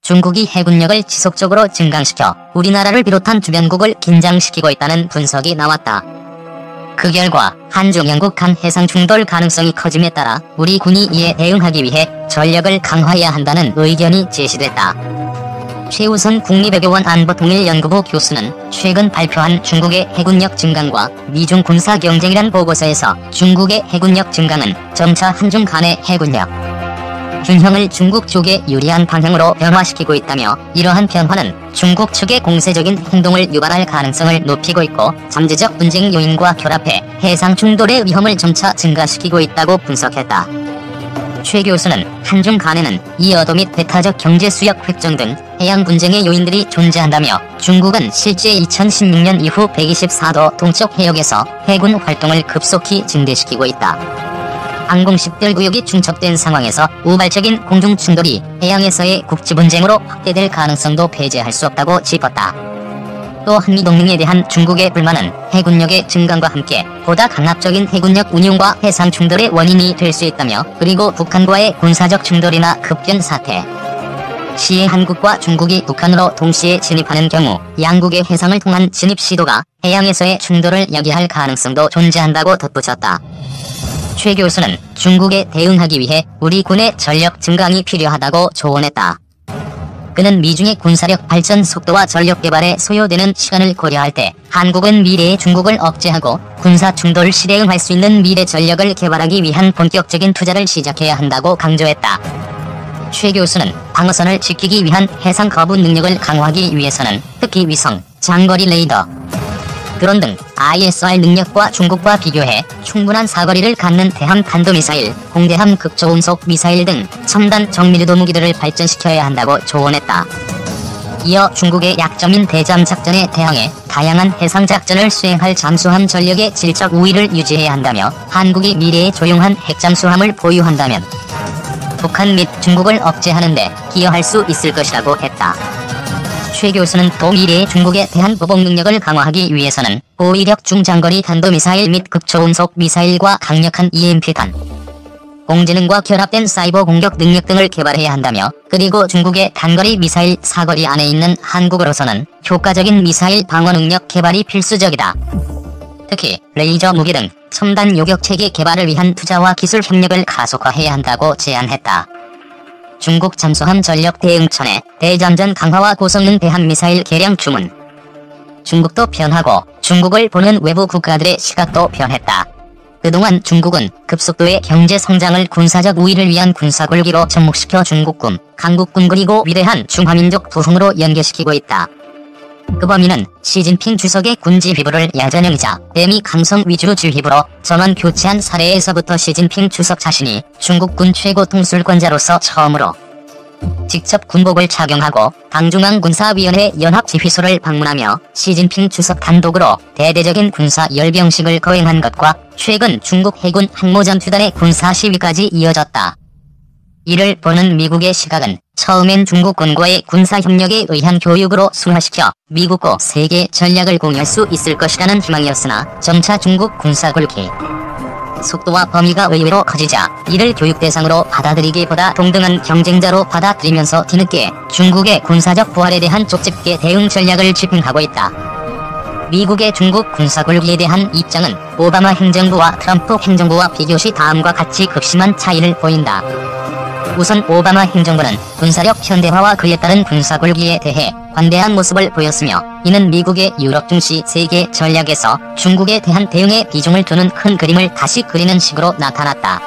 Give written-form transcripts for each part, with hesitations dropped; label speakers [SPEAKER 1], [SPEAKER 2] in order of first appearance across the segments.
[SPEAKER 1] 중국이 해군력을 지속적으로 증강시켜 우리나라를 비롯한 주변국을 긴장시키고 있다는 분석이 나왔다. 그 결과 한중 영국 간 해상 충돌 가능성이 커짐에 따라 우리 군이 이에 대응하기 위해 전력을 강화해야 한다는 의견이 제시됐다. 최우선 국립외교원 안보통일연구부 교수는 최근 발표한 중국의 해군력 증강과 미중 군사 경쟁이란 보고서에서 중국의 해군력 증강은 점차 한중 간의 해군력 균형을 중국 쪽에 유리한 방향으로 변화시키고 있다며, 이러한 변화는 중국 측의 공세적인 행동을 유발할 가능성을 높이고 있고 잠재적 분쟁 요인과 결합해 해상 충돌의 위험을 점차 증가시키고 있다고 분석했다. 최 교수는 한중 간에는 이어도 및 배타적 경제 수역 획정 등 해양 분쟁의 요인들이 존재한다며, 중국은 실제 2016년 이후 124도 동쪽 해역에서 해군 활동을 급속히 증대시키고 있다. 항공식별 구역이 중첩된 상황에서 우발적인 공중 충돌이 해양에서의 국지 분쟁으로 확대될 가능성도 배제할 수 없다고 짚었다. 또 한미동맹에 대한 중국의 불만은 해군력의 증강과 함께 보다 강압적인 해군력 운용과 해상 충돌의 원인이 될 수 있다며, 그리고 북한과의 군사적 충돌이나 급변 사태 시에 한국과 중국이 북한으로 동시에 진입하는 경우 양국의 해상을 통한 진입 시도가 해양에서의 충돌을 야기할 가능성도 존재한다고 덧붙였다. 최 교수는 중국에 대응하기 위해 우리 군의 전력 증강이 필요하다고 조언했다. 그는 미중의 군사력 발전 속도와 전력 개발에 소요되는 시간을 고려할 때 한국은 미래의 중국을 억제하고 군사 충돌 시대에 응할 수 있는 미래 전력을 개발하기 위한 본격적인 투자를 시작해야 한다고 강조했다. 최 교수는 방어선을 지키기 위한 해상 거부 능력을 강화하기 위해서는 특히 위성, 장거리 레이더, 드론 등 ISR 능력과 중국과 비교해 충분한 사거리를 갖는 대함 탄도미사일, 공대함 극초음속 미사일 등 첨단 정밀유도 무기들을 발전시켜야 한다고 조언했다. 이어 중국의 약점인 대잠 작전에 대항해 다양한 해상 작전을 수행할 잠수함 전력의 질적 우위를 유지해야 한다며, 한국이 미래의 조용한 핵잠수함을 보유한다면 북한 및 중국을 억제하는 데 기여할 수 있을 것이라고 했다. 최 교수는 또 미래의 중국에 대한 보복 능력을 강화하기 위해서는 고위력 중장거리 탄도미사일 및 극초음속 미사일과 강력한 EMP탄, 공지능과 결합된 사이버 공격 능력 등을 개발해야 한다며, 그리고 중국의 단거리 미사일 사거리 안에 있는 한국으로서는 효과적인 미사일 방어 능력 개발이 필수적이다. 특히 레이저 무기 등 첨단 요격체계 개발을 위한 투자와 기술 협력을 가속화해야 한다고 제안했다. 중국 잠수함 전력 대응천에 대잠전 강화와 고성능 대함미사일 개량 주문. 중국도 변하고 중국을 보는 외부 국가들의 시각도 변했다. 그동안 중국은 급속도의 경제 성장을 군사적 우위를 위한 군사굴기로 접목시켜 중국군, 강국군 그리고 위대한 중화민족 부흥으로 연계시키고 있다. 그 범위는 시진핑 주석의 군지 휘부를 야전형이자 대미 강성 위주 주휘부로 전원 교체한 사례에서부터 시진핑 주석 자신이 중국군 최고 통술권자로서 처음으로 직접 군복을 착용하고 당중앙군사위원회 연합지휘소를 방문하며 시진핑 주석 단독으로 대대적인 군사 열병식을 거행한 것과 최근 중국 해군 항모전투단의 군사 시위까지 이어졌다. 이를 보는 미국의 시각은 처음엔 중국군과의 군사협력에 의한 교육으로 순화시켜 미국과 세계 전략을 공유할 수 있을 것이라는 희망이었으나, 점차 중국 군사굴기 속도와 범위가 의외로 커지자 이를 교육 대상으로 받아들이기보다 동등한 경쟁자로 받아들이면서 뒤늦게 중국의 군사적 부활에 대한 쪽집게 대응 전략을 집행하고 있다. 미국의 중국 군사굴기에 대한 입장은 오바마 행정부와 트럼프 행정부와 비교시 다음과 같이 극심한 차이를 보인다. 우선 오바마 행정부는 군사력 현대화와 그에 따른 군사굴기에 대해 관대한 모습을 보였으며, 이는 미국의 유럽 중시 세계 전략에서 중국에 대한 대응에 비중을 두는 큰 그림을 다시 그리는 식으로 나타났다.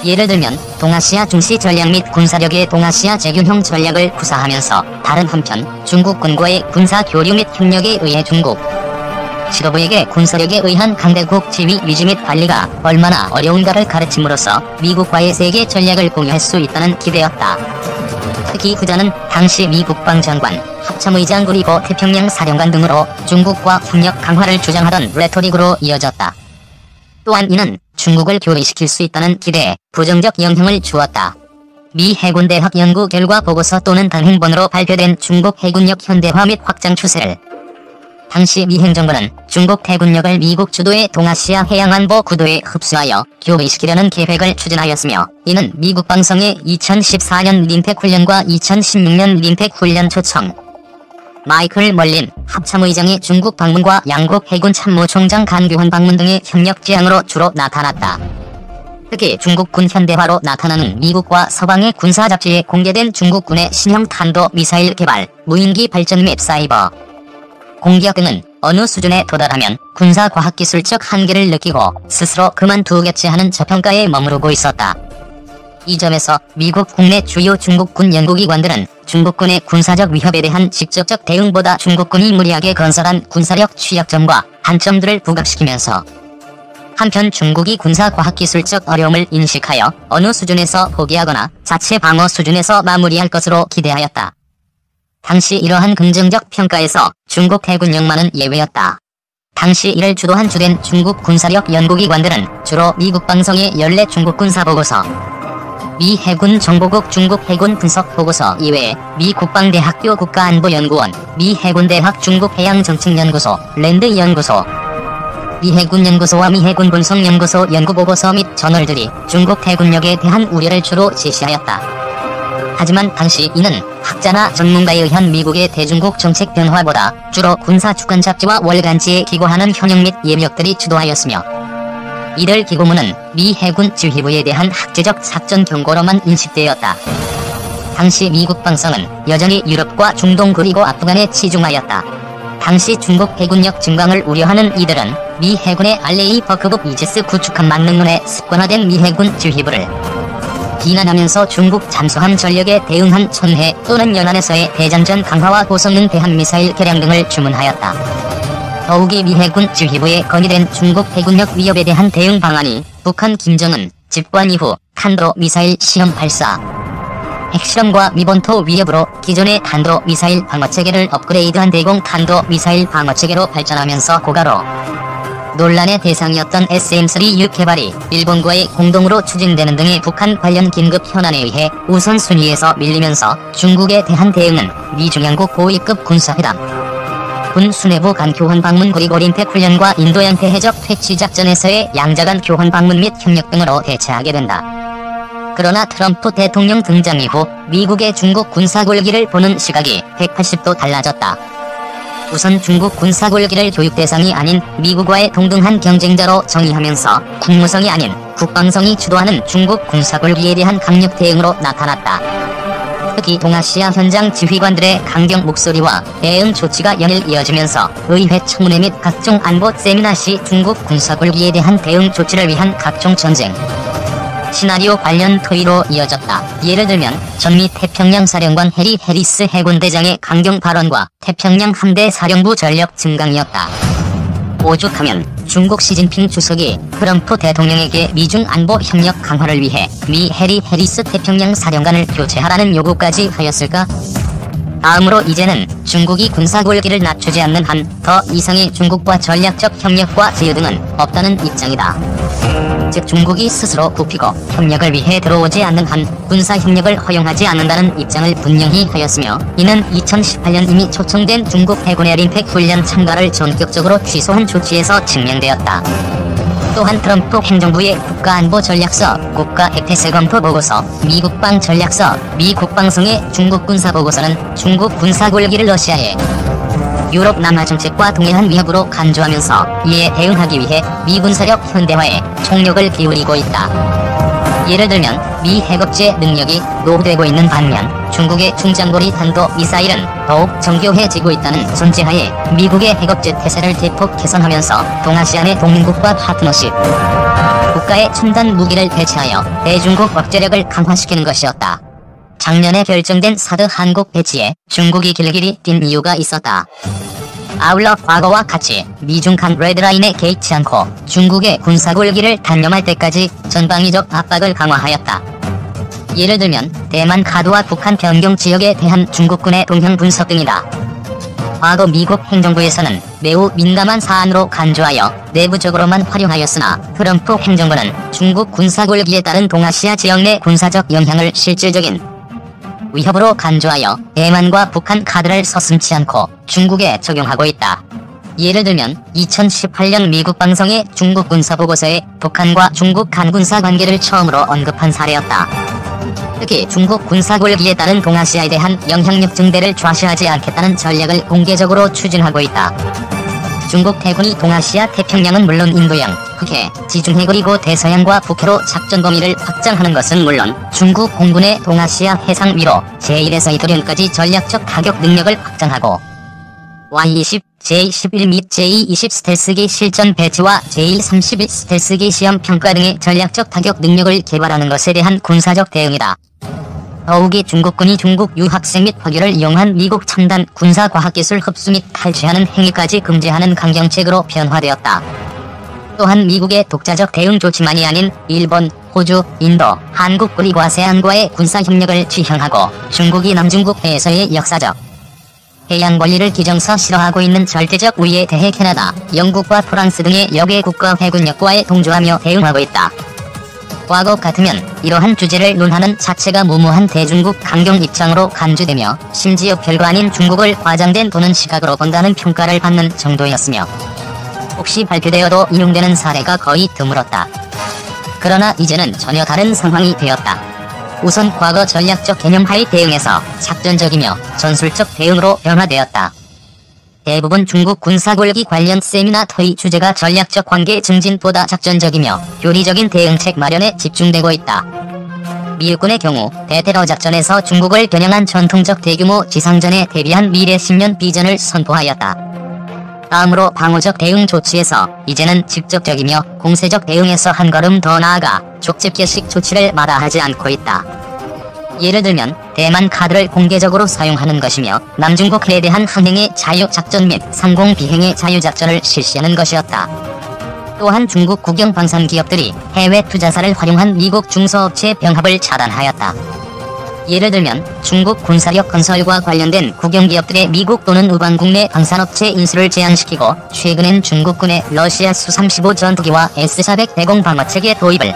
[SPEAKER 1] 예를 들면 동아시아 중시 전략 및 군사력의 동아시아 재균형 전략을 구사하면서, 다른 한편 중국군과의 군사 교류 및 협력에 의해 중국 지도부에게 군사력에 의한 강대국 지휘 유지 및 관리가 얼마나 어려운가를 가르침으로써 미국과의 세계 전략을 공유할 수 있다는 기대였다. 특히 후자는 당시 미 국방장관, 합참의장 그리고 태평양 사령관 등으로 중국과 협력 강화를 주장하던 레토릭으로 이어졌다. 또한 이는 중국을 교리시킬 수 있다는 기대에 부정적 영향을 주었다. 미 해군대학 연구 결과 보고서 또는 단행본으로 발표된 중국 해군력 현대화 및 확장 추세를 당시 미 행정부는 중국 해군력을 미국 주도의 동아시아 해양안보 구도에 흡수하여 교배시키려는 계획을 추진하였으며, 이는 미국 방송의 2014년 림팩 훈련과 2016년 림팩 훈련 초청, 마이클 멀린 합참의장의 중국 방문과 양국 해군 참모총장 간교훈 방문 등의 협력 지향으로 주로 나타났다. 특히 중국군 현대화로 나타나는 미국과 서방의 군사 잡지에 공개된 중국군의 신형 탄도 미사일 개발, 무인기 발전 및 사이버 공격 등은 어느 수준에 도달하면 군사과학기술적 한계를 느끼고 스스로 그만두겠지 하는 저평가에 머무르고 있었다. 이 점에서 미국 국내 주요 중국군 연구기관들은 중국군의 군사적 위협에 대한 직접적 대응보다 중국군이 무리하게 건설한 군사력 취약점과 단점들을 부각시키면서, 한편 중국이 군사과학기술적 어려움을 인식하여 어느 수준에서 포기하거나 자체 방어 수준에서 마무리할 것으로 기대하였다. 당시 이러한 긍정적 평가에서 중국 해군력만은 예외였다. 당시 이를 주도한 주된 중국 군사력 연구기관들은 주로 미국 방송의 연례 중국 군사보고서, 미 해군 정보국 중국 해군 분석 보고서 이외에 미 국방대학교 국가안보연구원, 미 해군대학 중국해양정책연구소, 랜드연구소, 미 해군연구소와 미 해군 분석연구소 연구보고서 및 저널들이 중국 해군력에 대한 우려를 주로 제시하였다. 하지만 당시 이는 학자나 전문가에 의한 미국의 대중국 정책 변화보다 주로 군사 주간 잡지와 월간지에 기고하는 현역 및 예력들이 주도하였으며, 이들 기고문은 미 해군 지휘부에 대한 학제적 사전 경고로만 인식되었다. 당시 미국 방송은 여전히 유럽과 중동 그리고 아프간에 치중하였다. 당시 중국 해군력 증강을 우려하는 이들은 미 해군의 알레이 버크급 이지스 구축함 만능론에 습관화된 미 해군 지휘부를 비난하면서 중국 잠수함 전력에 대응한 천해 또는 연안에서의 대장전 강화와 고성능 대한미사일 개량 등을 주문하였다. 더욱이 미 해군 지휘부에 건의된 중국 해군력 위협에 대한 대응 방안이 북한 김정은 집권 이후 탄도 미사일 시험 발사, 핵실험과 미본토 위협으로 기존의 탄도 미사일 방어체계를 업그레이드한 대공 탄도 미사일 방어체계로 발전하면서 고가로 논란의 대상이었던 SM-3U 개발이 일본과의 공동으로 추진되는 등의 북한 관련 긴급 현안에 의해 우선순위에서 밀리면서 중국에 대한 대응은 미중양국 고위급 군사회담, 군 수뇌부 간 교환 방문 그리고 림팩 훈련과 인도 양태 해적 퇴치 작전에서의 양자 간 교환 방문 및 협력 등으로 대체하게 된다. 그러나 트럼프 대통령 등장 이후 미국의 중국 군사 굴기를 보는 시각이 180도 달라졌다. 우선 중국 군사 굴기를 교육 대상이 아닌 미국과의 동등한 경쟁자로 정의하면서 국무성이 아닌 국방성이 주도하는 중국 군사 굴기에 대한 강력 대응으로 나타났다. 특히 동아시아 현장 지휘관들의 강경 목소리와 대응 조치가 연일 이어지면서 의회 청문회 및 각종 안보 세미나 시 중국 군사 굴기에 대한 대응 조치를 위한 각종 전쟁 시나리오 관련 토의로 이어졌다. 예를 들면 전미 태평양 사령관 해리 해리스 해군대장의 강경 발언과 태평양 함대 사령부 전력 증강이었다. 오죽하면 중국 시진핑 주석이 트럼프 대통령에게 미중 안보 협력 강화를 위해 미 해리 해리스 태평양 사령관을 교체하라는 요구까지 하였을까? 다음으로 이제는 중국이 군사 굴기를 낮추지 않는 한 더 이상의 중국과 전략적 협력과 제휴 등은 없다는 입장이다. 즉 중국이 스스로 굽히고 협력을 위해 들어오지 않는 한 군사 협력을 허용하지 않는다는 입장을 분명히 하였으며, 이는 2018년 이미 초청된 중국 해군의 림팩 훈련 참가를 전격적으로 취소한 조치에서 증명되었다. 또한 트럼프 행정부의 국가안보 전략서, 국가핵태세 검토 보고서, 미 국방 전략서, 미 국방성의 중국 군사 보고서는 중국 군사 굴기를 러시아에 유럽 남하 정책과 동일한 위협으로 간주하면서 이에 대응하기 위해 미 군사력 현대화에 총력을 기울이고 있다. 예를 들면 미 핵업체 능력이 노후되고 있는 반면 중국의 중장거리 탄도 미사일은 더욱 정교해지고 있다는 전제하에 미국의 핵업체 태세를 대폭 개선하면서 동아시아 내 동맹국과 파트너십 국가의 첨단 무기를 배치하여 대중국 억제력을 강화시키는 것이었다. 작년에 결정된 사드 한국 배치에 중국이 길길이 뛴 이유가 있었다. 아울러 과거와 같이 미중 간 레드라인에 개의치 않고 중국의 군사 굴기를 단념할 때까지 전방위적 압박을 강화하였다. 예를 들면 대만 카드와 북한 변경 지역에 대한 중국군의 동향 분석 등이다. 과거 미국 행정부에서는 매우 민감한 사안으로 간주하여 내부적으로만 활용하였으나 트럼프 행정부는 중국 군사 굴기에 따른 동아시아 지역 내 군사적 영향을 실질적인 위협으로 간주하여 대만과 북한 카드를 서슴지 않고 중국에 적용하고 있다. 예를 들면 2018년 미국 방송의 중국 군사 보고서에 북한과 중국 간 군사 관계를 처음으로 언급한 사례였다. 특히 중국 군사 골기에 따른 동아시아에 대한 영향력 증대를 좌시하지 않겠다는 전략을 공개적으로 추진하고 있다. 중국 해군이 동아시아 태평양은 물론 인도양, 흑해, 지중해 그리고 대서양과 북해로 작전 범위를 확장하는 것은 물론 중국 공군의 동아시아 해상 위로 제1에서 이도령까지 전략적 타격 능력을 확장하고 Y-20, J-11 및 J-20 스텔스기 실전 배치와 J-31 스텔스기 시험 평가 등의 전략적 타격 능력을 개발하는 것에 대한 군사적 대응이다. 더욱이 중국군이 중국 유학생 및 화교를 이용한 미국 첨단 군사과학기술 흡수 및 탈취하는 행위까지 금지하는 강경책으로 변화되었다. 또한 미국의 독자적 대응 조치만이 아닌 일본, 호주, 인도, 한국 그리고 아세안과의 군사협력을 지향하고 중국이 남중국 해에서의 역사적 해양 권리를 기정서 싫어하고 있는 절대적 우위에 대해 캐나다, 영국과 프랑스 등의 역의 국가 해군력과의 동조하며 대응하고 있다. 과거 같으면 이러한 주제를 논하는 자체가 무모한 대중국 강경 입장으로 간주되며 심지어 별거 아닌 중국을 과장된 보는 시각으로 본다는 평가를 받는 정도였으며 혹시 발표되어도 인용되는 사례가 거의 드물었다. 그러나 이제는 전혀 다른 상황이 되었다. 우선 과거 전략적 개념하의 대응에서 작전적이며 전술적 대응으로 변화되었다. 대부분 중국 군사골기 관련 세미나 토의 주제가 전략적 관계 증진보다 작전적이며 교리적인 대응책 마련에 집중되고 있다. 미국군의 경우 대테러 작전에서 중국을 겨냥한 전통적 대규모 지상전에 대비한 미래 10년 비전을 선포하였다. 다음으로 방어적 대응 조치에서 이제는 직접적이며 공세적 대응에서 한 걸음 더 나아가 족집게식 조치를 마다하지 않고 있다. 예를 들면 대만 카드를 공개적으로 사용하는 것이며 남중국해에 대한 항행의 자유작전 및 상공 비행의 자유작전을 실시하는 것이었다. 또한 중국 국영 방산 기업들이 해외 투자사를 활용한 미국 중소업체 병합을 차단하였다. 예를 들면 중국 군사력 건설과 관련된 국영기업들의 미국 또는 우방 국내 방산업체 인수를 제한시키고 최근엔 중국군의 러시아 수-35 전투기와 S-400 대공 방어체계 도입을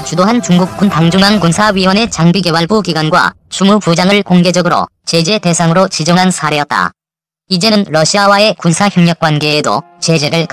[SPEAKER 1] 주도한 중국군 방중앙군사위원회 장비개발부 기관과 주무부장을 공개적으로 제재 대상으로 지정한 사례였다. 이제는 러시아와의 군사협력 관계에도 제재를